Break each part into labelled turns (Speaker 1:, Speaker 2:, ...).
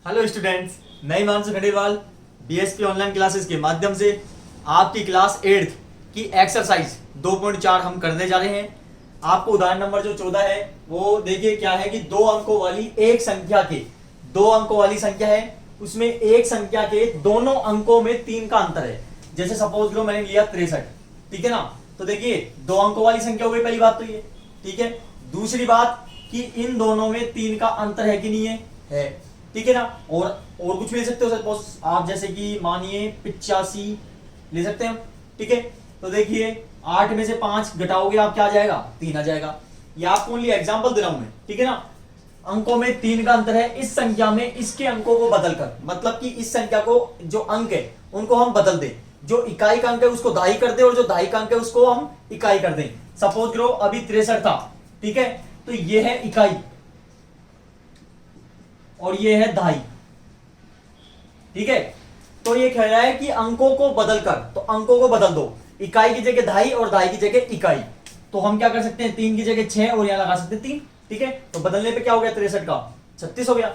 Speaker 1: Hello students, मैं Himanshu Khandelwal BSP online classes के माध्यम से आपकी क्लास 8th की एक्सरसाइज 2.4 हम करने जा रहे हैं। आपको उदाहरण नंबर जो 14 है वो देखिए क्या है कि दो अंकों वाली एक संख्या के दो अंकों वाली संख्या है, उसमें एक संख्या के दोनों अंकों में 3 का अंतर है। जैसे सपोज लो मैंने लिया 63, ठीक है ना। तो देखिए दो अंकों वाली संख्या हो गई पहली बात तो ये, ठीक है। दूसरी बात कि इन दोनों में 3 का अंतर है कि नहीं है, ठीक है ना। और कुछ भी ले सकते हो सपोज आप, जैसे कि मानिए 85 ले सकते हैं, ठीक है। तो देखिए 8 में से 5 घटाओगे आप, क्या आ जाएगा, 3 आ जाएगा। ये आपको ओनली एग्जांपल दे रहा हूं मैं, ठीक है ना। अंकों में 3 का अंतर है, इस संख्या में इसके अंकों को बदलकर, मतलब कि इस संख्या को जो अंक है उनको हम बदल दें, जो इकाई का अंक है उसको दहाई कर दे और जो दहाई का अंक है उसको हम इकाई कर दें। सपोज करो अभी 63 था, ठीक है। तो ये है इकाई और ये है दहाई, ठीक है। तो ये कह रहा है कि अंकों को बदलकर, तो अंकों को बदल दो, इकाई की जगह दहाई और दहाई की जगह इकाई। तो हम क्या कर सकते हैं, 3 की जगह 6 और यहां लगा सकते हैं 3, ठीक है। तो बदलने पे क्या हो गया, 63 का 36 हो गया।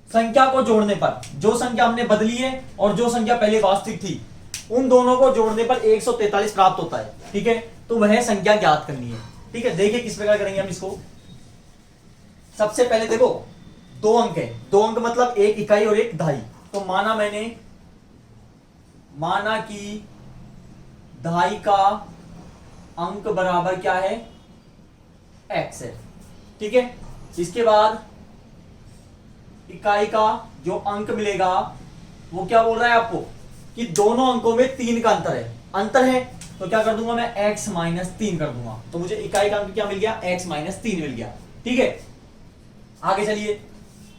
Speaker 1: संख्या को जोड़ने पर जो संख्या हमने बदली है और जो संख्या पहले वास्तविक थी, उन दोनों को जोड़ने पर 143 प्राप्त होता है, ठीक है। तो वह संख्या ज्ञात करनी है, ठीक है। देखिए किस प्रकार करेंगे हम इसको। सबसे पहले देखो दो अंक है, दो अंक मतलब एक इकाई और एक दहाई। तो माना कि दहाई का अंक बराबर क्या है, x है, ठीक है। इसके बाद इकाई का जो अंक मिलेगा वो क्या बोल रहा है आपको कि दोनों अंकों में 3 का अंतर है। तो क्या कर दूंगा मैं, x माइनस 3 कर दूंगा। तो मुझे इकाई का अंक क्या मिल गया, x माइनस 3 मिल गया, ठीक है। आगे चलिए,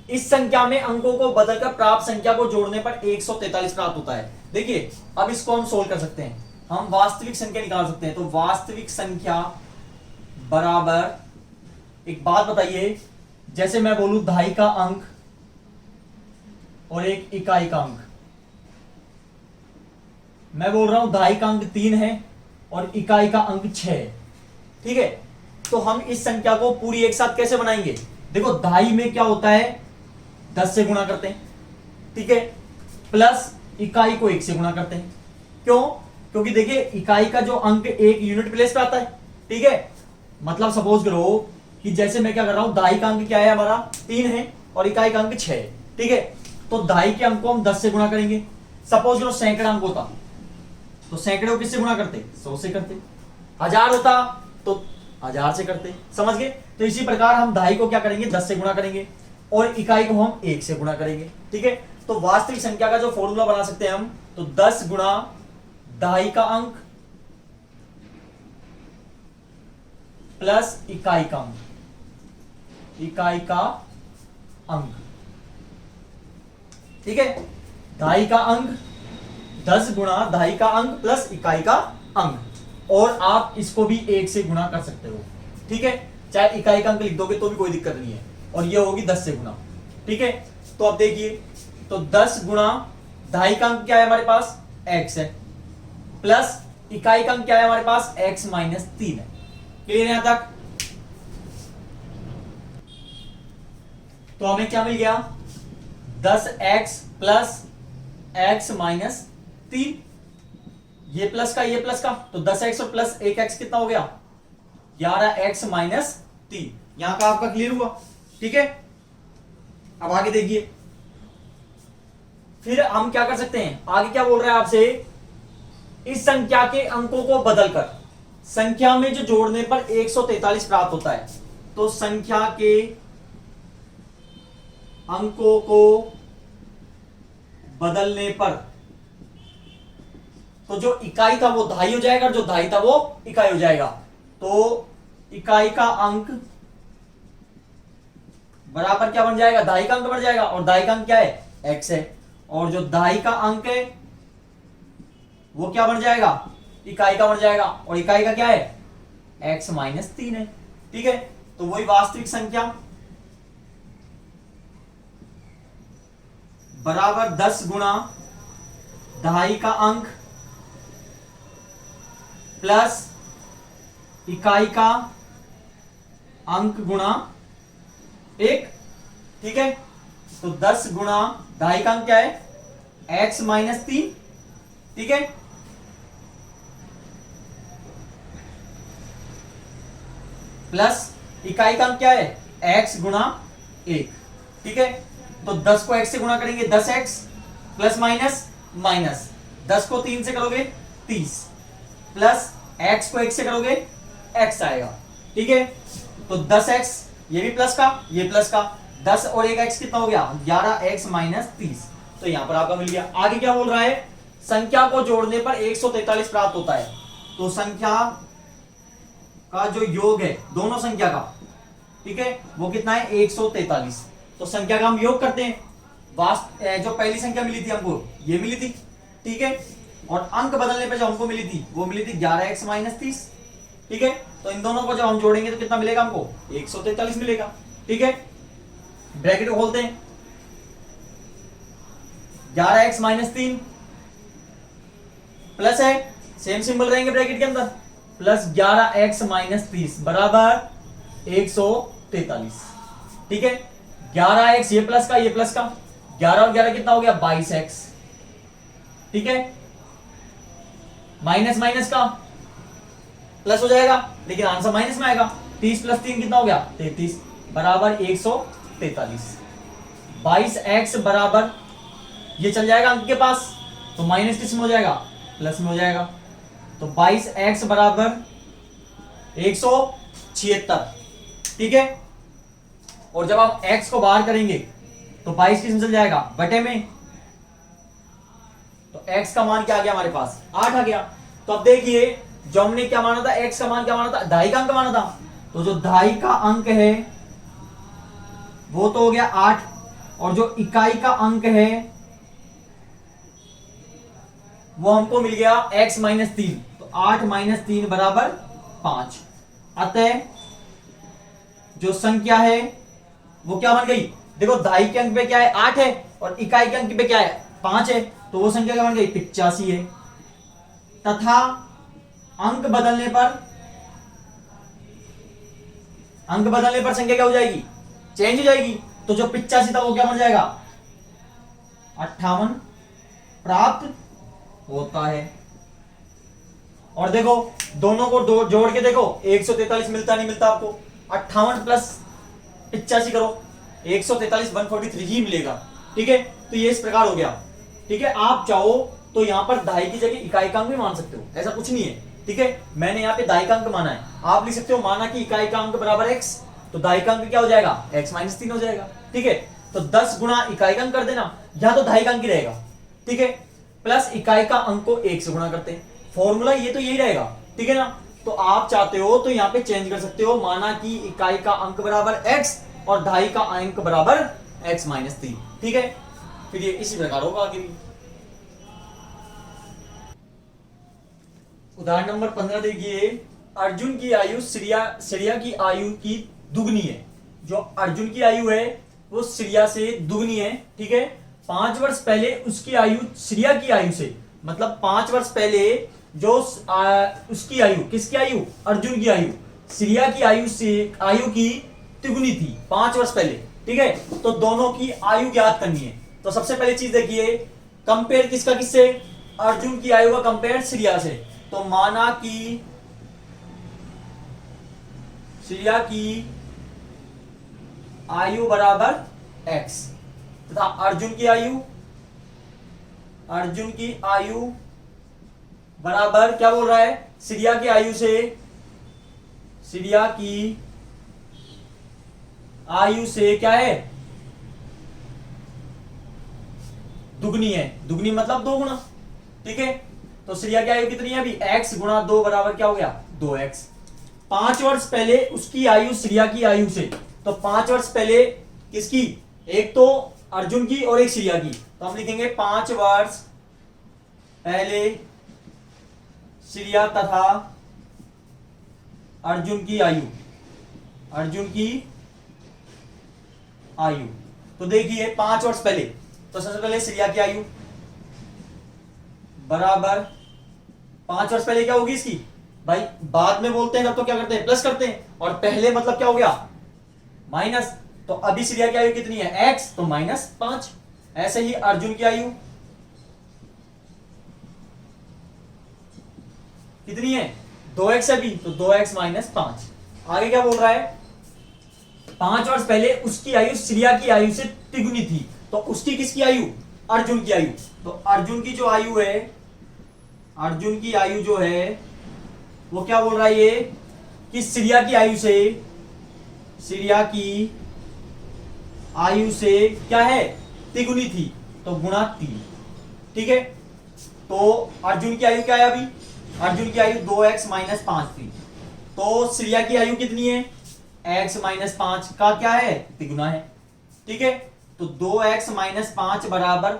Speaker 1: इस संख्या में अंकों को बदलकर प्राप्त संख्या को जोड़ने पर 143 प्राप्त होता है। देखिए अब इसको हम सोल्व कर सकते हैं, हम वास्तविक संख्या निकाल सकते हैं। तो वास्तविक संख्या बराबर, एक बात बताइए, जैसे मैं बोलूं दहाई का अंक और एक इकाई का अंक, मैं बोल रहा हूं दहाई का अंक 3 है और इकाई का अंक 6 है, ठीक है। तो हम इस संख्या को पूरी एक साथ कैसे बनाएंगे, देखो दहाई में क्या होता है, 10 से गुणा करते हैं, ठीक है, प्लस इकाई को 1 से गुणा करते हैं। क्यों, क्योंकि देखिए इकाई का जो अंक एक यूनिट प्लेस पे आता है, ठीक है। मतलब सपोज करो कि जैसे मैं क्या कर रहा हूं, दहाई का अंक क्या है हमारा, 3 है और इकाई का अंक 6 है, ठीक है। तो दहाई के अंक को हम 10 से गुणा करेंगे। सपोज करो सैकड़ा अंक होता तो सैकड़े को किससे गुणा करते, 100 से करते। 1000 होता तो 1000 से करते, समझ गए। तो इसी प्रकार हम दहाई को क्या करेंगे, 10 से गुणा करेंगे और इकाई को हम 1 से गुणा करेंगे, ठीक है। तो वास्तविक संख्या का जो फॉर्मूला बना सकते हैं हम, तो 10 गुणा दहाई का अंक प्लस इकाई का अंक, ठीक है। दहाई का अंक 10 गुणा दहाई का अंक प्लस इकाई का अंक, और आप इसको भी 1 से गुणा कर सकते हो, ठीक है। चाहे इकाई का अंक लिख दोगे तो भी कोई दिक्कत नहीं है, और ये होगी 10 से गुणा, ठीक है। तो अब देखिए, तो 10 गुणा दहाई का अंक क्या है हमारे पास, x है, प्लस इकाई का अंक क्या है हमारे पास, x माइनस 3 है। क्लियर है यहां तक। तो हमें क्या मिल गया, 10x प्लस x माइनस 3, ये प्लस का ये प्लस का, तो 10x और प्लस 1x कितना हो गया, 11x माइनस 3। यहां का आपका क्लियर हुआ, ठीक है। अब आगे देखिए, फिर हम क्या कर सकते हैं, आगे क्या बोल रहा है आपसे, इस संख्या के अंकों को बदलकर संख्या में जो जोड़ने पर 143 प्राप्त होता है। तो संख्या के अंकों को बदलने पर, तो जो इकाई था वो दहाई हो जाएगा और जो दहाई था वो इकाई हो जाएगा। तो इकाई का अंक बराबर क्या बन जाएगा, दहाई का अंक बन जाएगा, और दहाई का अंक क्या है, x है, और जो दहाई का अंक है वो क्या बन जाएगा, इकाई का बन जाएगा, और इकाई का क्या है, x माइनस 3 है, ठीक है। तो वही वास्तविक संख्या बराबर 10 गुणा दहाई का अंक प्लस इकाई का अंक गुणा 1, ठीक है। तो 10 गुणा ढाई का अंक क्या है x माइनस 3, ठीक है, प्लस इकाई का अंक क्या है x गुणा 1, ठीक है। तो 10 को x से गुणा करेंगे 10x प्लस माइनस माइनस 10 को 3 से करोगे 30 प्लस x को 1 से करोगे x आएगा, ठीक है। तो 10x ये भी प्लस का ये प्लस का 10 और 1x कितना हो गया 11x माइनस 30। तो यहां पर आपका मिल गया। आगे क्या बोल रहा है, संख्या को जोड़ने पर 143 प्राप्त होता है। तो संख्या का जो योग है दोनों संख्या का, ठीक है, वो कितना है 143। तो संख्या का हम योग करते हैं। जो पहली संख्या मिली थी हमको ये मिली थी, ठीक है, और अंक बदलने पे जो हमको मिली थी वो मिली थी 11x माइनस 30, ठीक है। तो इन दोनों को जब हम जोड़ेंगे तो कितना मिलेगा हमको 143 मिलेगा, ठीक है। ब्रैकेट को खोलते हैं, 11x माइनस 3 प्लस है, सेम सिंबल रहेंगे ब्रैकेट के अंदर, प्लस 11x माइनस 30 बराबर 143, ठीक है। 11x ये प्लस का 11 और 11 कितना हो गया 22x, ठीक है। माइनस माइनस का प्लस हो जाएगा लेकिन आंसर माइनस में आएगा। 30 प्लस 3 कितना हो गया 33 बराबर 143। 22x बराबर ये चल जाएगा अंक के पास, तो माइनस किस में हो जाएगा प्लस में हो जाएगा। तो 22x बराबर 176, ठीक है। और जब हम x को बाहर करेंगे तो 22 किस में चल जाएगा बटे में, तो x का मान क्या आ गया हमारे पास 8 आ गया। तो अब देखिए जो हमने क्या माना था x का मान क्या माना था ढाई का अंक माना था, तो जो ढाई का अंक है वो तो हो गया 8 और जो इकाई का अंक है वो हमको मिल गया x माइनस 3, तो 8 माइनस 3 बराबर 5। अतः जो संख्या है वो क्या बन गई, देखो ढाई के अंक पे क्या है 8 है और इकाई के अंक पे क्या है 5 है, तो वो संख्या क्या बन गई 85 है। तथा अंक बदलने पर संख्या क्या हो जाएगी चेंज हो जाएगी, तो जो 85 था वो क्या बन जाएगा 58 प्राप्त होता है। और देखो दोनों को जोड़ के देखो 143 मिलता नहीं मिलता आपको, 58 प्लस 85 करो 143 143 ही मिलेगा, ठीक है। तो ये इस प्रकार हो गया, ठीक है। आप चाहो तो यहां पर ढाई की जगह इकाई का अंक भी मान सकते हो, ऐसा कुछ नहीं है, ठीक है। मैंने यहाँ पे ढाई का अंक माना है, आप लिख सकते हो माना कि इकाई का अंक बराबर x, तो ढाई का अंक क्या हो जाएगा x माइनस 3 हो जाएगा, ठीक है। तो 10 गुणा इकाई का अंक कर देना, यहां तो ढाई का अंक ही रहेगा, ठीक है, प्लस इकाई का अंक को 1 से गुणा करते हैं, फॉर्मूला ये तो यही रहेगा, ठीक है ना। तो आप चाहते हो तो यहाँ पे चेंज कर सकते हो, माना कि इकाई का अंक बराबर x और ढाई का अंक बराबर x माइनस 3, ठीक है। फिर ये इसी प्रकार होगा आगे भी। उदाहरण नंबर 15 देखिए, अर्जुन की आयु श्रेया की आयु की दुगनी है। जो अर्जुन की आयु है वो श्रेया से दुगनी है, ठीक है। 5 वर्ष पहले उसकी आयु श्रेया की आयु से, मतलब 5 वर्ष पहले जो उसकी आयु, किसकी आयु अर्जुन की आयु श्रेया की आयु से आयु की तिगुनी थी 5 वर्ष पहले, ठीक है। तो दोनों की आयु ज्ञात करनी है। तो सबसे पहले चीज देखिए कंपेयर किसका किससे, अर्जुन की आयु का कंपेयर श्रेया से। तो माना कि श्रेया की आयु बराबर x तथा अर्जुन की आयु बराबर क्या बोल रहा है, श्रेया की आयु क्या है दुगनी है, दुगनी मतलब 2 गुना, ठीक है। तो श्रेया की आयु कितनी है अभी x गुणा 2 बराबर क्या हो गया 2x। 5 वर्ष पहले उसकी आयु श्रेया की आयु से, तो 5 वर्ष पहले किसकी, एक तो अर्जुन की और एक श्रेया की, तो हम लिखेंगे 5 वर्ष पहले श्रेया तथा अर्जुन की आयु। तो देखिए 5 वर्ष पहले, तो सबसे पहले श्रेया की आयु बराबर 5 वर्ष पहले क्या होगी इसकी, भाई बाद में बोलते हैं तब तो क्या करते हैं प्लस करते हैं, और पहले मतलब क्या हो गया माइनस, तो अभी श्रेया की आयु कितनी है x, तो -5। ऐसे ही अर्जुन की आयु कितनी है 2x अभी, तो 2x -5। आगे क्या बोल रहा है 5 वर्ष पहले उसकी आयु श्रेया की आयु से तिगुनी थी, तो उसकी किसकी आयु, अर्जुन की आयु। तो अर्जुन की जो आयु है, अर्जुन की आयु जो है वो क्या बोल रहा है ये कि श्रेया की आयु से, श्रेया की आयु से क्या है तिगुनी थी, तो गुणा 3। ठीक है, तो अर्जुन की आयु क्या है अभी, अर्जुन की आयु 2x -5 थी, तो श्रेया की आयु कितनी है x -5 का क्या है तिगुना है। ठीक है, तो 2x -5 बराबर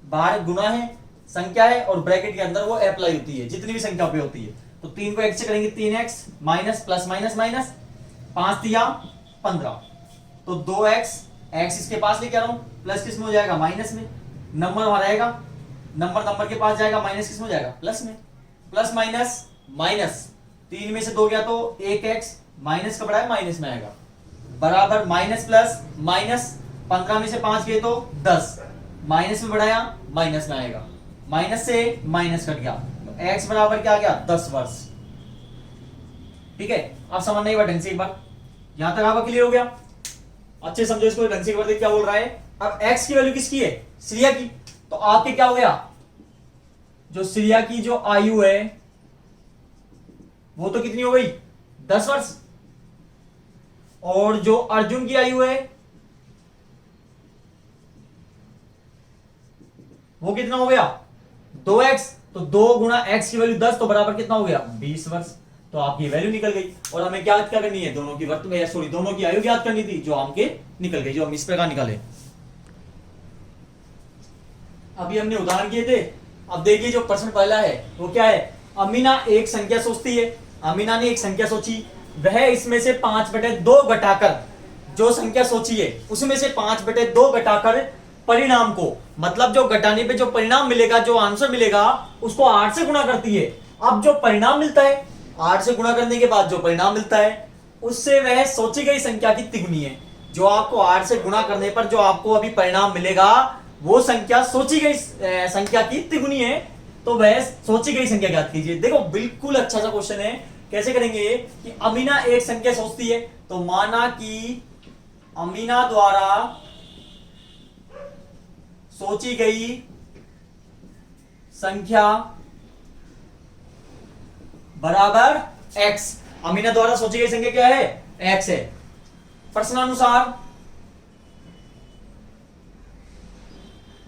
Speaker 1: बाहर गुना है, संख्या है, और ब्रैकेट के अंदर वो अप्लाई होती है जितनी भी संख्या पे होती है। तो 3 को x से करेंगे 3x minus plus minus minus 5 दिया 15, तो 2x x इसके पास लेके आ रहा हूं, प्लस किस में हो जाएगा माइनस में, नंबर वहां रहेगा, नंबर के पास जाएगा, माइनस किस में हो जाएगा प्लस में, प्लस माइनस माइनस 3 में से 2 गया तो 1x माइनस का बड़ा है माइनस में आएगा, बराबर माइनस प्लस माइनस 15 में से 5 गए तो 10, माइनस में बढ़ाया माइनस में आएगा, माइनस से माइनस कट गया, तो x बराबर क्या आ गया 10 वर्ष। ठीक है, आप समझ नहीं ढंग से एक बार, यहां तक आपका क्लियर हो गया, अच्छे समझो इसको ढंग से एक बार। देख क्या बोल रहा है, अब x की वैल्यू किसकी है श्रेया की, तो आपके क्या हो गया जो श्रेया की जो आयु है वो तो कितनी हो गई 10 वर्ष, और जो अर्जुन की आयु है वो कितना हो गया 2x, तो 2 गुणा x की वैल्यू 10, तो बराबर कितना हो गया 20 वर्ष। तो आपकी वैल्यू निकल गई, और हमें क्या क्या करनी है दोनों की वर्त में, सॉरी दोनों की आयु ज्ञात करनी थी, जो हमके निकल गई, जो हम इस प्रकार निकाले। अभी हमने उदाहरण किए थे, अब देखिए जो प्रश्न पहला है वो क्या है, अमीना एक संख्या सोचती है, अमीना ने एक संख्या सोची, वह इसमें से 5/2 घटाकर जो संख्या सोची है उसमें से 5/2 घटाकर परिणाम को, मतलब जो घटाने पे जो परिणाम मिलेगा, जो आंसर मिलेगा उसको 8 से गुणा करती है। अब जो परिणाम मिलता है 8 से गुणा करने के बाद जो परिणाम मिलता है उससे वह सोची गई संख्या की तिगुनी है। जो आपको 8 से गुणा करने पर जो आपको अभी परिणाम मिलेगा वो संख्या सोची गई संख्या की तिगुनी है, तो वह सोची गई संख्या ज्ञात कीजिए। देखो बिल्कुल अच्छा सा क्वेश्चन है, कैसे करेंगे कि अमीना एक संख्या सोचती है, तो माना कि अमीना द्वारा सोची गई संख्या बराबर x, अमीना द्वारा सोची गई संख्या क्या है x है। प्रश्नानुसार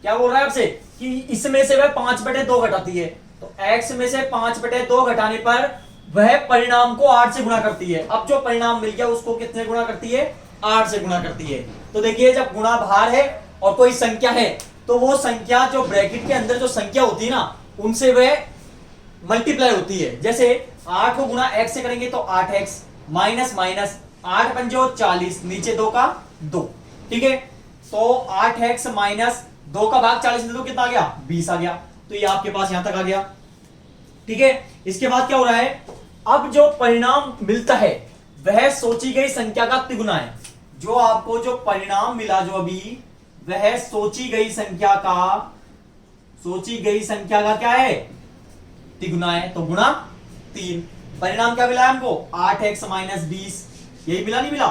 Speaker 1: क्या बोल रहा है आपसे कि इसमें से वह 5/2 घटाती है, तो x में से 5/2 घटाने पर वह परिणाम को 8 से गुणा करती है। अब जो परिणाम मिल गया उसको कितने गुणा करती है 8 से गुणा करती है। तो देखिए जब गुणा भार है और कोई संख्या है तो वो संख्या जो ब्रैकेट के अंदर जो संख्या होती है ना उनसे वह मल्टीप्लाई होती है। जैसे 8 को गुणा x से करेंगे तो 8x माइनस माइनस 8 पंजो 40, नीचे 2 का 2। ठीक है, तो 8x माइनस 2 का भाग 40 में दो कितना आ गया 20 आ गया, तो ये आपके पास यहां तक आ गया। ठीक है, इसके बाद क्या हो रहा है, अब जो परिणाम मिलता है वह सोची गई संख्या का तिगुना है। जो आपको जो परिणाम मिला जो अभी वह सोची गई संख्या का क्या है तिगुना है, तो गुणा 3। परिणाम क्या मिला हमको 8x माइनस 20, यही मिला नहीं मिला,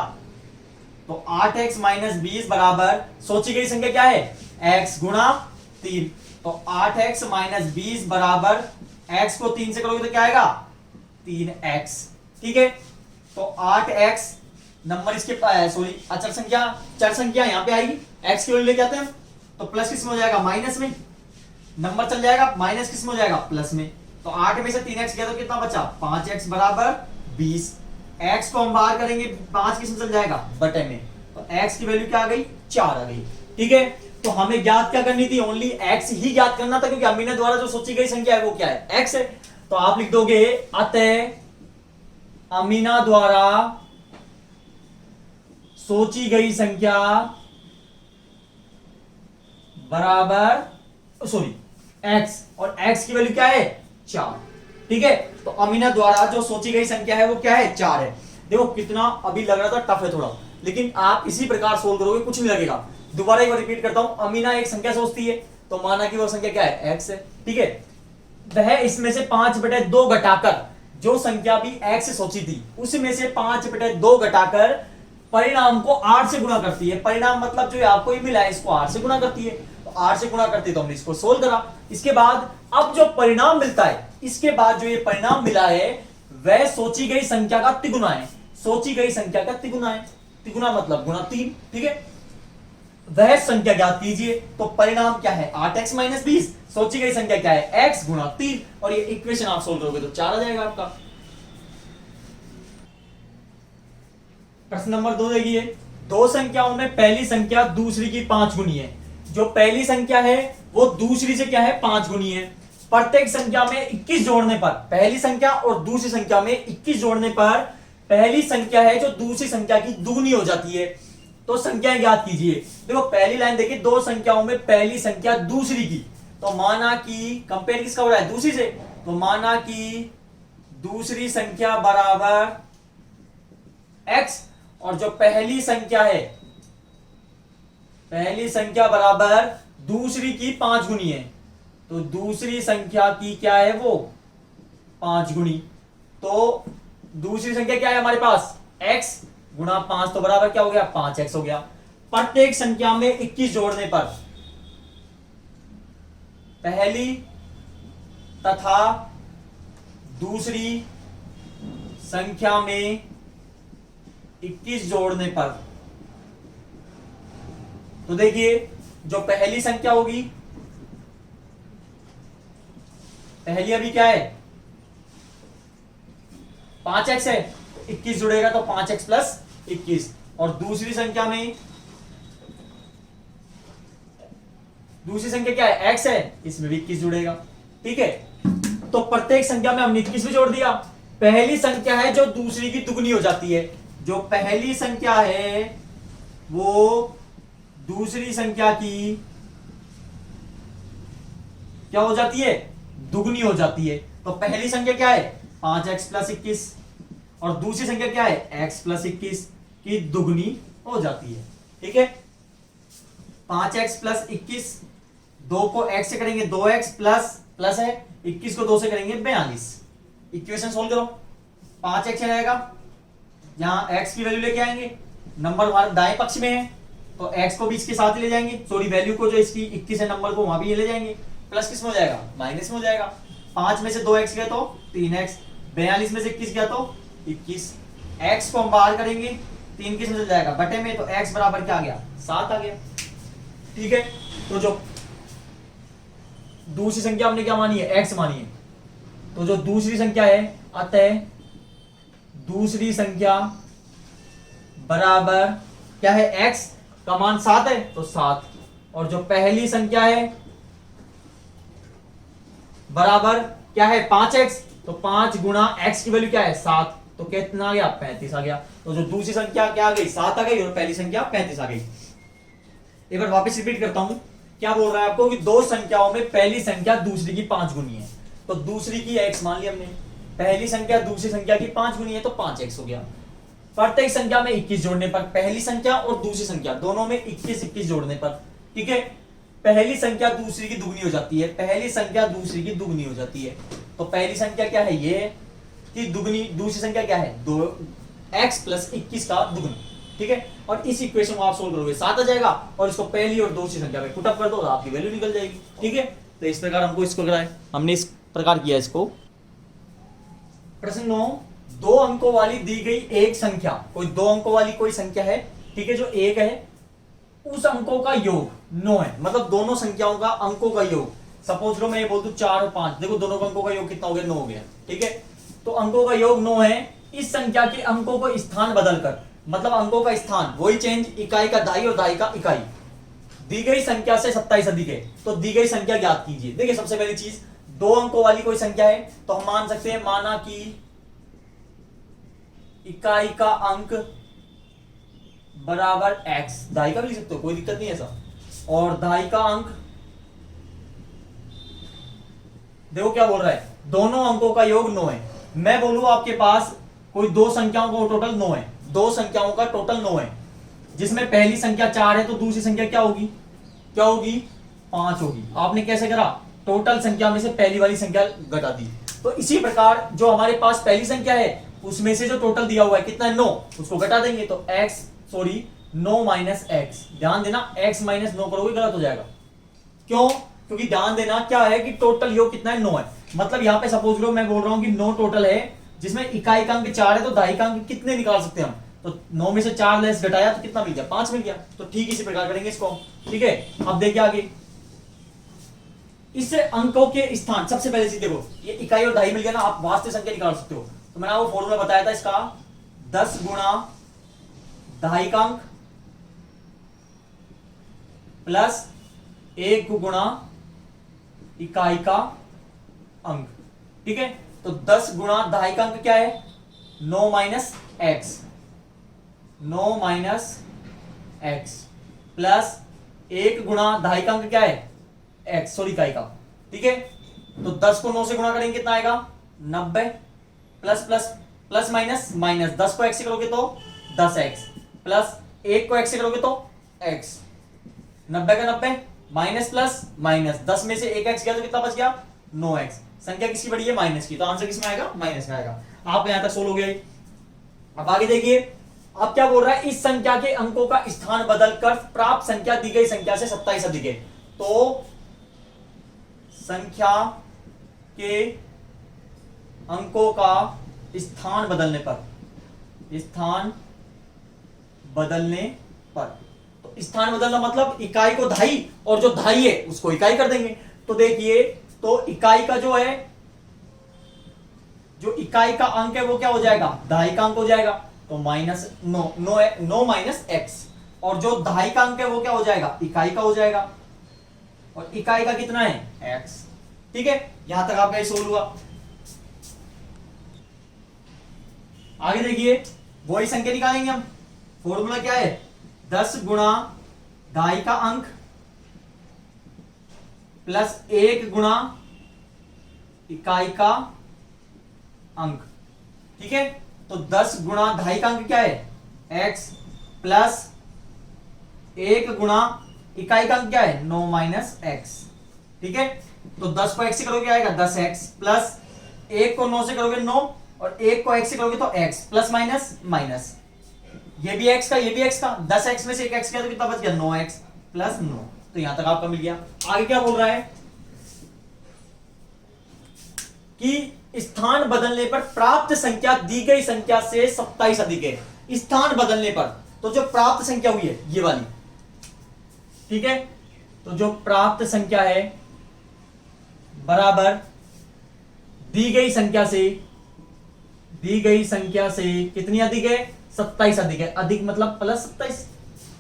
Speaker 1: तो 8x माइनस 20 बराबर सोची गई संख्या क्या है x गुणा 3, तो 8x माइनस 20 बराबर x को 3 से करोगे तो क्या आएगा 3x। ठीक है, तो 8x नंबर इसके सॉरी अचर संख्या चर संख्या यहां पे आएगी, x की वैल्यू लेके आते हैं तो प्लस किस में हो जाएगा माइनस में, नंबर चल जाएगा माइनस किस में हो जाएगा प्लस में, तो 8 में से 3x गया तो कितना बचा 5x बराबर 20। x को हम बाहर करेंगे 5 किस में चल जाएगा बटे में, तो x की वैल्यू क्या आ गई 4 आ गई। ठीक है, तो हमें ज्ञात क्या करनी थी ओनली x ही ज्ञात करना था, क्योंकि अमीना द्वारा जो सोची गई संख्या है वो क्या है x है। तो आप लिख दोगे अतः अमीना द्वारा सोची गई संख्या बराबर सॉरी x, और x की वैल्यू क्या है 4। ठीक है, तो अमीना द्वारा जो सोची गई संख्या है वो क्या है 4 है। देखो कितना अभी लग रहा था टफ है थोड़ा, लेकिन आप इसी प्रकार सोल्व करोगे, कुछ नहीं लगेगा। दोबारा एक बार रिपीट करता हूं, अमीना एक संख्या सोचती है, तो माना कि वो संख्या क्या है, x है, ठीक है। वह इसमें से 5/2 घटाकर, जो संख्या भी x सोची थी उसमें से 5/2 घटाकर परिणाम को 8 से गुणा करती है। परिणाम मतलब जो आपको ये मिला है इसको 8 से गुणा करती है, तो 8 से गुणा करती है, तो हमने इसको सोल्व करा। इसके बाद अब जो परिणाम मिलता है, इसके बाद जो ये परिणाम मिला है वह सोची गई संख्या का तिगुना है। सोची गई संख्या का तिगुना है, तिगुना मतलब गुणा 3, ठीक है। वह संख्या ज्ञात कीजिए, तो परिणाम क्या है, 8x - 20। सोची गई संख्या क्या है, x गुणा 3, और ये इक्वेशन आप सोल्व करोगे तो 4 आ जाएगा आपका। प्रश्न नंबर 2 देखिए, दो संख्याओं में पहली संख्या दूसरी की 5 गुनी है। जो पहली संख्या है वो दूसरी से क्या है, 5 गुनी है। प्रत्येक संख्या में 21 जोड़ने पर, पहली संख्या और दूसरी संख्या में 21 जोड़ने पर पहली संख्या है जो दूसरी संख्या की दुगनी हो जाती है। तो संख्याएं ज्ञात कीजिए। देखो पहली लाइन देखिए, दो संख्याओं में पहली संख्या दूसरी की, तो माना कि कंपेयर किसका हो रहा है, दूसरी से, तो माना कि दूसरी संख्या बराबर x, और जो पहली संख्या है, पहली संख्या बराबर दूसरी की 5 गुनी है, तो दूसरी संख्या की क्या है वो 5 गुनी। तो दूसरी संख्या क्या है हमारे पास, x गुणा 5, तो बराबर क्या हो गया, 5x हो गया। प्रत्येक संख्या में 21 जोड़ने पर पहली तथा दूसरी संख्या में 21 जोड़ने पर, तो देखिए जो पहली संख्या होगी, पहली अभी क्या है 5x है, 21 जुड़ेगा तो 5x + 21, और दूसरी संख्या में, दूसरी संख्या क्या है, x है, इसमें भी 21 जुड़ेगा, ठीक है। तो प्रत्येक संख्या में हमने 21 भी जोड़ दिया। पहली संख्या है जो दूसरी की दुगनी हो जाती है, जो पहली संख्या है वो दूसरी संख्या की क्या हो जाती है, दुगनी हो जाती है। तो पहली संख्या क्या है, 5x + 21, और दूसरी संख्या क्या है, x + 21 की दुगनी हो जाती है, ठीक है। 5x + 21, 2 को x से करेंगे 2x प्लस है, 21 को 2 से करेंगे 42। इक्वेशन सोल्व करो, 5x रहेगा, यहां x की वैल्यू लेके आएंगे, नंबर हमारे दाएं पक्ष में है तो x को भी इसके साथ ही ले जाएंगे, सॉरी वैल्यू को जो इसकी 21 है नंबर को वहां भी ये ले जाएंगे, प्लस किस में हो जाएगा, माइनस में हो जाएगा। 5 में से 2x गया तो 3x, 42 में से 21 गया तो 21, x को हम बाहर करेंगे, 3 किस में चल जाएगा, बटे में, तो x बराबर क्या आ गया, 7 आ गया, ठीक है। तो जो दूसरी संख्या हमने क्या मानी है, x मानी है, तो जो दूसरी संख्या है, अतः दूसरी संख्या बराबर क्या है, x का मान 7 है तो 7, और जो पहली संख्या है बराबर क्या है, 5x, तो 5 गुणा x की वैल्यू क्या है, 7, तो कितना आ गया, 35 आ गया। तो जो दूसरी संख्या क्या आ गई, 7 आ गई, और पहली संख्या 35 आ गई। एक बार वापस रिपीट करता हूं, क्या बोल रहा है आपको कि दो संख्याओं में पहली संख्या दूसरी की 5 गुनी है, तो दूसरी की x मान लिया हमने, पहली संख्या दूसरी संख्या की 5 गुनी है तो 5x हो गया। प्रत्येक संख्या में 21 जोड़ने पर, पहली संख्या और दूसरी संख्या दोनों में 21 जोड़ने पर, ठीक है, पहली संख्या दूसरी की दुगनी हो जाती है, पहली संख्या दूसरी की दुगनी हो जाती है। तो पहली संख्या क्या है, ये कि दुगनी, दूसरी संख्या क्या है, 2x + 21 का दुगना, ठीक है। और इस इक्वेशन को आप सोल्व करोगे 7 आ जाएगा, और इसको पहली और दूसरी संख्या में पुट अप कर दो तो आपकी वैल्यू निकल जाएगी, ठीक है। तो इस प्रकार हमको इसको कराए, हमने इस प्रकार किया इसको। प्रश्न 9, 2 अंकों वाली दी गई एक संख्या, कोई 2 अंकों वाली कोई संख्या है, ठीक है, जो 1 है, उस अंकों का योग 9 है, मतलब दोनों संख्याओं का अंकों का योग। सपोज लो मैं ये बोल दूं 4 और 5, देखो दोनों का अंकों का योग कितना हो गया, 9 हो गया, ठीक है। तो अंकों का योग 9 है, इस संख्या के अंकों को स्थान बदलकर, मतलब अंकों का स्थान वही चेंज, इकाई का दाई और दाई का इकाई, दी गई संख्या से 27 अधिक है, तो दी गई संख्या ज्ञात कीजिए। देखिए सबसे पहली चीज, 2 अंकों वाली कोई संख्या है तो हम मान सकते हैं, माना कि इकाई का अंक बराबर x, दाई का भी लिख सकते हो, कोई दिक्कत नहीं है ऐसा, और दाई का अंक, देखो क्या बोल रहा है, दोनों अंकों का योग 9 है। मैं बोलूं आपके पास कोई 2 संख्याओं का टोटल 9 है, 2 संख्याओं का टोटल 9 है, जिसमें पहली संख्या 4 है तो दूसरी संख्या क्या होगी, क्या होगी, 5 होगी। आपने कैसे करा, टोटल संख्या में से पहली वाली संख्या घटा दी। तो इसी प्रकार जो हमारे पास पहली संख्या है उसमें से जो टोटल दिया हुआ है कितना है, 9, उसको घटा देंगे तो x 9 माइनस एक्स। ध्यान देना x माइनस 9 करोगे गलत हो जाएगा। क्यों, क्योंकि ध्यान देना क्या है कि टोटल योग कितना है, 9 है। मतलब यहाँ पे सपोज लो मैं बोल रहा हूँ कि 9 टोटल है, जिसमें इकाई का अंक 4 है तो दहाई का अंक कितने निकाल सकते हैं हम, तो 9 में से 4 लेस घटाया तो कितना मिल गया, 5 मिल गया। तो ठीक इसी प्रकार करेंगे इसको। ठीक है, अब देखिए आगे इस अंकों के स्थान। सबसे पहले चीज देखो, ये इकाई और दहाई मिल गया ना, आप वास्तविक संख्या निकाल सकते हो। तो मैंने आपको फॉर्मूला बताया था इसका, 10 गुणा दहाई का अंक प्लस 1 गुणा इकाई का अंक। ठीक है, तो 10 गुणा दहाई का अंक क्या है, 9 minus x, 9 minus x plus 1 गुणा दहाई का अंक क्या है, एक्स, सॉरी इकाई का। ठीक है, तो 10 को 9 से गुणा करेंगे कितना आएगा, 90 plus plus plus minus minus, 10 को x से करोगे तो 10x प्लस 1 को x से करोगे तो x, 90 का 90 माइनस प्लस माइनस, 10 में से 1x गया तो कितना बच गया, 9x। संख्या किसकी बड़ी है, माइनस की, तो आंसर किसमें आएगा, माइनस में आएगा। आप यहां तक सोल्व हो गए। अब आगे देखिए, अब क्या बोल रहा है, इस संख्या के अंकों का स्थान बदलकर प्राप्त संख्या दी गई संख्या से 27 अधिक है। तो संख्या के अंकों का स्थान बदलने पर, स्थान बदलने पर, तो स्थान बदलना मतलब इकाई को दहाई और जो दहाई है उसको इकाई कर देंगे। तो देखिए, तो इकाई का जो है, जो इकाई का अंक है वो क्या हो जाएगा, दहाई का अंक हो जाएगा, तो माइनस 9 माइनस एक्स, और जो दहाई का अंक है वो क्या हो जाएगा, इकाई का हो जाएगा, और इकाई का कितना है, x। ठीक है, यहां तक आपका सोल्व हुआ। आगे देखिए, वही संख्या निकालेंगे हम। फॉर्मूला क्या है, 10 गुणा दहाई का अंक प्लस 1 गुणा इकाई का अंक। ठीक है, तो 10 गुणा दहाई का अंक क्या है, x प्लस 1 गुणा इकाई का अंक क्या है, 9 माइनस एक्स। ठीक है, तो 10 को x से करोगे आएगा 10x प्लस 1 को 9 से करोगे 9 और 1 को x से करोगे तो x प्लस माइनस माइनस, ये भी x का ये भी x का, 10x में से 1 x गया तो कितना बच गया, 9x प्लस 9। तो यहां तक आपका मिल गया। आगे क्या बोल रहा है कि स्थान बदलने पर प्राप्त संख्या दी गई संख्या से 27 अधिक है। स्थान बदलने पर, तो जो प्राप्त संख्या हुई है ये वाली, ठीक है, तो जो प्राप्त संख्या है बराबर दी गई संख्या से, दी गई संख्या से कितनी अधिक है, 27 अधिक है। अधिक मतलब प्लस 27।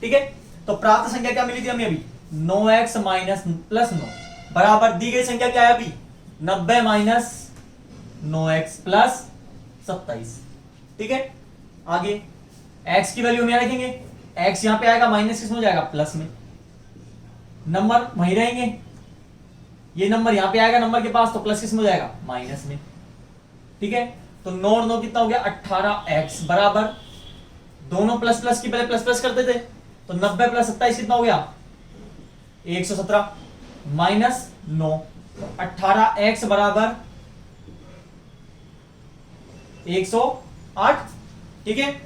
Speaker 1: ठीक है, तो प्राप्त संख्या क्या मिली थी हमें अभी, 9x माइनस प्लस 9 बराबर दी गई संख्या क्या है अभी, 90 माइनस 9x प्लस 27। ठीक है, आगे x की वैल्यू में रखेंगे, x यहां पे आएगा माइनस किसमें हो जाएगा, प्लस में, नंबर वहीं रहेंगे, ये नंबर यहां पे आएगा नंबर के पास तो प्लस किसमें हो जाएगा, माइनस में। ठीक है, तो 9 और 9 कितना हो गया, 18x बराबर, दोनों प्लस प्लस की पहले प्लस प्लस करते थे, तो 90 प्लस 27 कितना हो गया, 117 माइनस 9, तो 18x बराबर 108। ठीक है,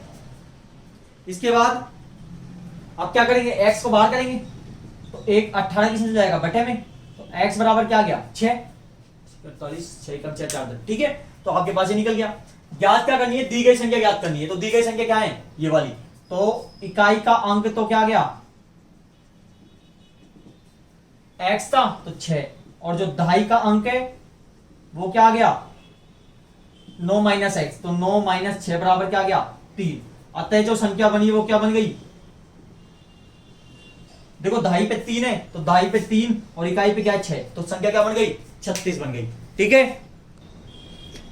Speaker 1: इसके बाद अब क्या करेंगे, x को बाहर करेंगे तो 18 किसमें जाएगा, बटे में, तो x बराबर क्या आ गया, 6, 48, 6 कम 6 4। ठीक है, तो आपके पास ये निकल गया। ज्ञात क्या करनी है, दी गई संख्या ज्ञात करनी है। तो दी गई संख्या क्या है, ये वाली, तो इकाई का अंक तो क्या आ गया, x था तो 6, और जो दहाई का अंक है वो क्या आ गया, 9 माइनस एक्स, तो 9 माइनस 6 बराबर क्या आ गया, 3। अतः जो संख्या बनी वो क्या बन गई, देखो दहाई पे 3 है तो दहाई पे 3 और इकाई पे क्या है 6, तो संख्या क्या बन गई, 36 बन गई। ठीक है,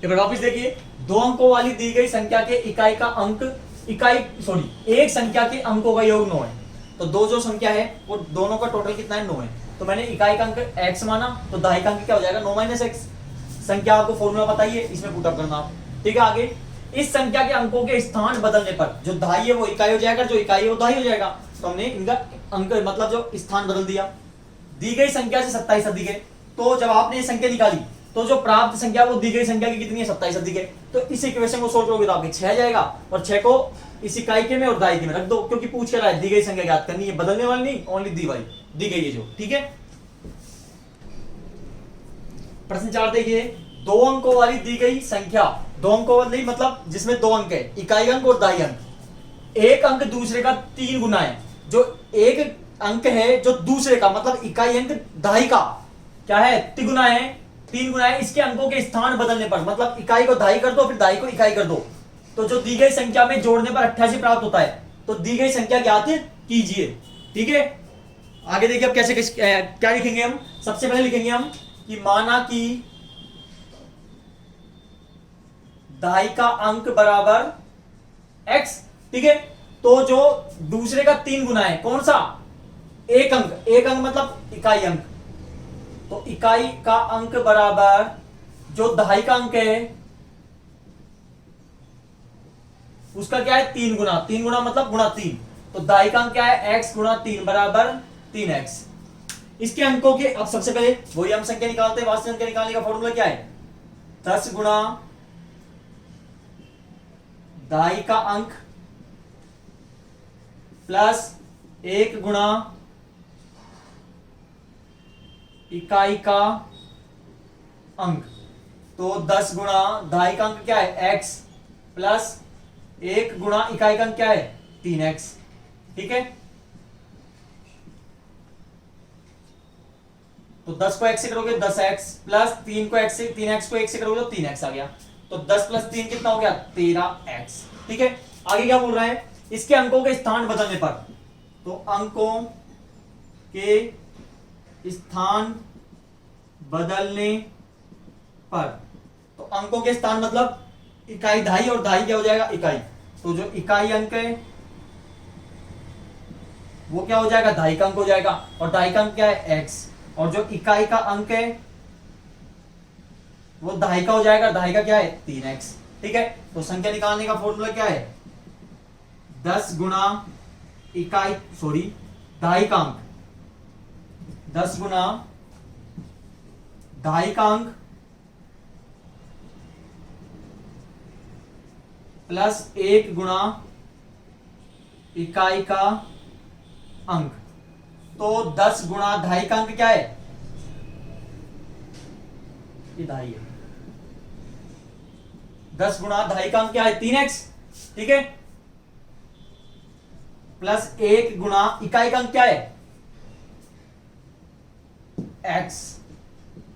Speaker 1: वापिस देखिए, दो अंकों वाली दी गई संख्या के इकाई का अंक, एक संख्या के अंकों का योग 9 है। तो दो जो संख्या है वो दोनों का टोटल कितना है, 9 है। तो मैंने इकाई का अंक x माना तो दहाई का अंक क्या हो जाएगा, 9 माइनस एक्स। संख्या आपको फॉर्मूला बताइए, इसमें पुट अप करना आप। ठीक है, आगे इस संख्या के अंकों के स्थान बदलने पर जो दहाई है वो इकाई हो जाएगा, जो इकाई है वो दहाई हो जाएगा। तो हमने इनका अंक मतलब जो स्थान बदल दिया। दी गई संख्या से 27 अधिक है, तो जब आपने ये संख्या निकाली तो जो प्राप्त संख्या वो दी गई संख्या की कितनी है, 27 अधिक है। तो इस इक्वेशन को सोल्व करोगे तो आपके 6 जाएगा, और 6 को इस इकाई के में और दहाई के में रख दो, क्योंकि पूछ कर रहा है दी गई संख्या ज्ञात करनी है, बदलने वाली नहीं, ओनली दी वाली दी गई है जो। ठीक है, प्रश्न 4 देखिए, 2 अंकों वाली दी गई संख्या, 2 अंकों वाली मतलब जिसमें 2 अंक है, इकाई अंक और दहाई अंक, एक अंक दूसरे का 3 गुना है। जो एक अंक है जो दूसरे का मतलब इकाई अंक दहाई का क्या है, तिगुना है, 3 गुना है, इसके अंकों के स्थान बदलने पर मतलब इकाई को दहाई कर दो फिर दहाई को इकाई कर दो, तो जो दी गई संख्या में जोड़ने पर 88 प्राप्त होता है। तो दी गई संख्या ज्ञात कीजिए। ठीक है, आगे देखिए अब कैसे क्या लिखेंगे हम। सबसे पहले लिखेंगे हम कि माना कि दहाई का अंक बराबर x। ठीक है, तो जो दूसरे का 3 गुना है कौन सा, एक अंक, एक अंक मतलब इकाई अंक, तो इकाई का अंक बराबर जो दहाई का अंक है उसका क्या है, 3 गुना, 3 गुना मतलब गुणा 3, तो दहाई का अंक क्या है, x गुणा 3 बराबर 3x। इसके अंकों के अब सबसे पहले वही हम संख्या निकालते हैं। वास्तविक संख्या निकालने का फॉर्मूला क्या है, 10 गुणा दहाई का अंक प्लस 1 गुणा इकाई का अंक। तो 10 गुणा दहाई का अंक क्या है, x प्लस 1 गुणा इकाई का अंक क्या है, 3x। ठीक है, तो 10 को x से करोगे 10x प्लस 3 को x से 3x को 1 से करोगे तो 3x आ गया। तो 10 प्लस 3 कितना हो गया, 13x। ठीक है, आगे क्या बोल रहा है, इसके अंकों के स्थान बदलने पर, तो अंकों के स्थान बदलने पर, तो अंकों के स्थान मतलब इकाई दहाई और दहाई क्या हो जाएगा, इकाई। तो जो इकाई अंक है वो क्या हो जाएगा, दहाई का अंक हो जाएगा, और दहाई का अंक क्या है, x, और जो इकाई का अंक है वो दहाई का हो जाएगा, दहाई का क्या है, 3x। ठीक है, तो संख्या निकालने का फॉर्मूला क्या है, 10 गुणा इकाई दहाई का अंक, 10 गुणा दहाई का अंक प्लस 1 गुणा इकाई का अंक। तो 10 गुणा दहाई का अंक क्या है, ये दहाई है, 10 गुणा दहाई का अंक क्या है, 3x। ठीक है, प्लस 1 गुणा इकाई का अंक क्या है, x।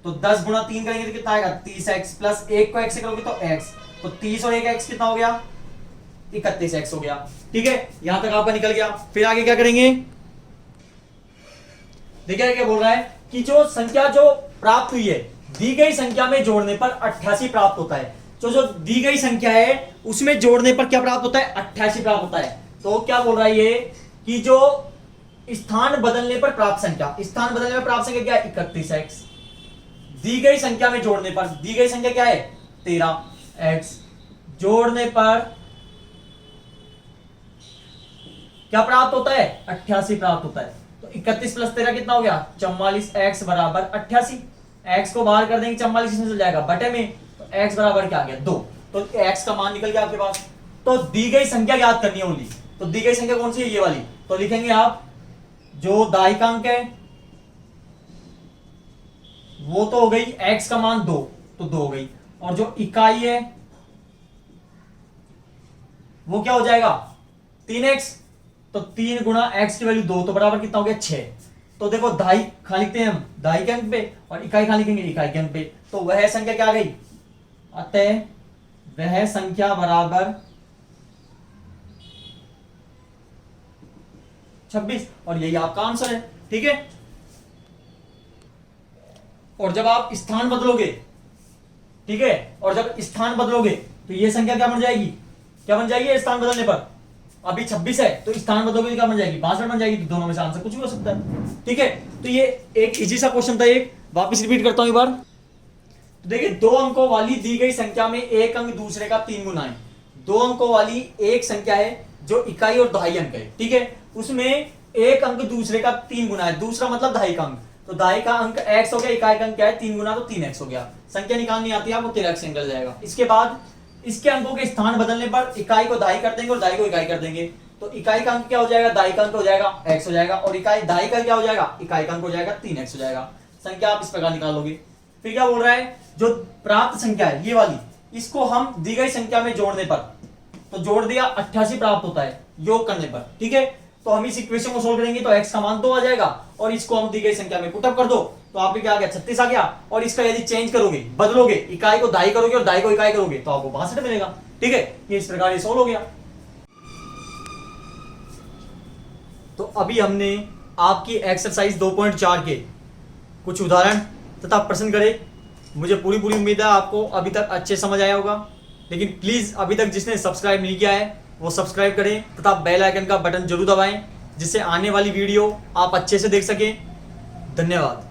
Speaker 1: तो 10 गुणा 3 करेंगे तो कितना आएगा, 30x, प्लस 1 को x से करोगे तो x, तो 30 और 1 x कितना हो गया, 31x हो गया। ठीक है, यहां तक आपका निकल गया। फिर आगे क्या करेंगे, देखिए क्या बोल रहा है कि जो संख्या जो प्राप्त हुई है दी गई संख्या में जोड़ने पर 88 प्राप्त होता है। तो जो दी गई संख्या है उसमें जोड़ने पर क्या प्राप्त होता है, 88 प्राप्त होता है। तो क्या बोल रहा है ये कि जो स्थान बदलने पर प्राप्त संख्या, स्थान बदलने पर प्राप्त संख्या क्या है, 31x। दी गई संख्या में जोड़ने पर, दी गई संख्या क्या है, 13x, जोड़ने पर क्या प्राप्त होता है, 88 प्राप्त होता है। तो 31 प्लस 13 कितना हो गया, 44x बराबर 88। x को बाहर कर देंगे, 44 इसमें चल जाएगा बटे में, तो x बराबर क्या आ गया, 2। तो x का मान निकल गया आपके पास। तो दी गई संख्या याद करनी है ओनली। तो दी गई संख्या कौन सी है, ये वाली। तो लिखेंगे आप जो दहाई का अंक है वो तो हो गई, x का मान 2 तो 2 हो गई, और जो इकाई है वो क्या हो जाएगा, 3x। तो 3 गुणा x की वैल्यू 2 तो बराबर कितना हो गया, 6। तो देखो दहाई खा लिखते हैं हम दहाई के अंक पे, और इकाई खा लिखेंगे इकाई के अंक पे। तो वह संख्या क्या आ गई, अतः वह संख्या बराबर 26, और यही आपका आंसर है। ठीक है, और जब आप स्थान बदलोगे, ठीक है, और जब स्थान बदलोगे तो ये संख्या क्या बन जाएगी, क्या बन जाएगी स्थान बदलने पर, अभी 26 है तो स्थान बदलोगे क्या बन जाएगी, 62 बन जाएगी। तो दोनों में से आंसर कुछ भी हो सकता है। ठीक है, तो ये एक इजी सा क्वेश्चन था। एक वापस रिपीट करता हूं एक बार। तो देखिए, 2 अंकों वाली दी गई संख्या में एक अंक दूसरे का 3 गुना है। 2 अंकों वाली एक संख्या है जो इकाई और दहाई अंक है, ठीक है। उसमें एक अंक दूसरे का 3 गुना है, दूसरा मतलब दहाई का अंक, तो दहाई का अंक x हो गया, इकाई का अंक क्या है 3 गुना, तो 3x हो गया। संख्या निकालनी आती है आपको 13x से निकल जाएगा। इसके बाद इसके अंकों के स्थान बदलने पर इकाई को दहाई कर देंगे और दहाई को इकाई कर देंगे, तो इकाई का अंक क्या हो जाएगा, दहाई का अंक हो जाएगा x हो जाएगा, और इकाई दहाई का क्या हो जाएगा, इकाई का अंक हो जाएगा 3x हो जाएगा। संख्या आप इस प्रकार निकाल लोगे। फिर क्या बोल रहा है, जो प्राप्त संख्या है ये वाली, इसको हम दी गई संख्या में जोड़ने पर, तो जोड़ दिया 88 प्राप्त होता है योग करने पर, ठीक है। तो हम इस इक्वेशन को सोल्व करेंगे तो x का मान 2 आ जाएगा, और इसको हम दी गई संख्या में पुटअप कर दो तो आपके क्या आ गया 36 आ गया। और इसका यदि चेंज करोगे, बदलोगे, इकाई को दाई करोगे और दाई को इकाई करोगे तो आपको 62 मिलेगा, ठीक है। ये इस प्रकार ये सोल्व हो गया। तो अभी हमने आपकी एक्सरसाइज 2.4 के कुछ उदाहरण तथा प्रश्न करे। मुझे पूरी उम्मीद है आपको अभी तक अच्छे समझ आया होगा, लेकिन प्लीज अभी तक जिसने सब्सक्राइब नहीं किया है वो सब्सक्राइब करें तथा बेल आइकन का बटन जरूर दबाएं, जिससे आने वाली वीडियो आप अच्छे से देख सकें। धन्यवाद।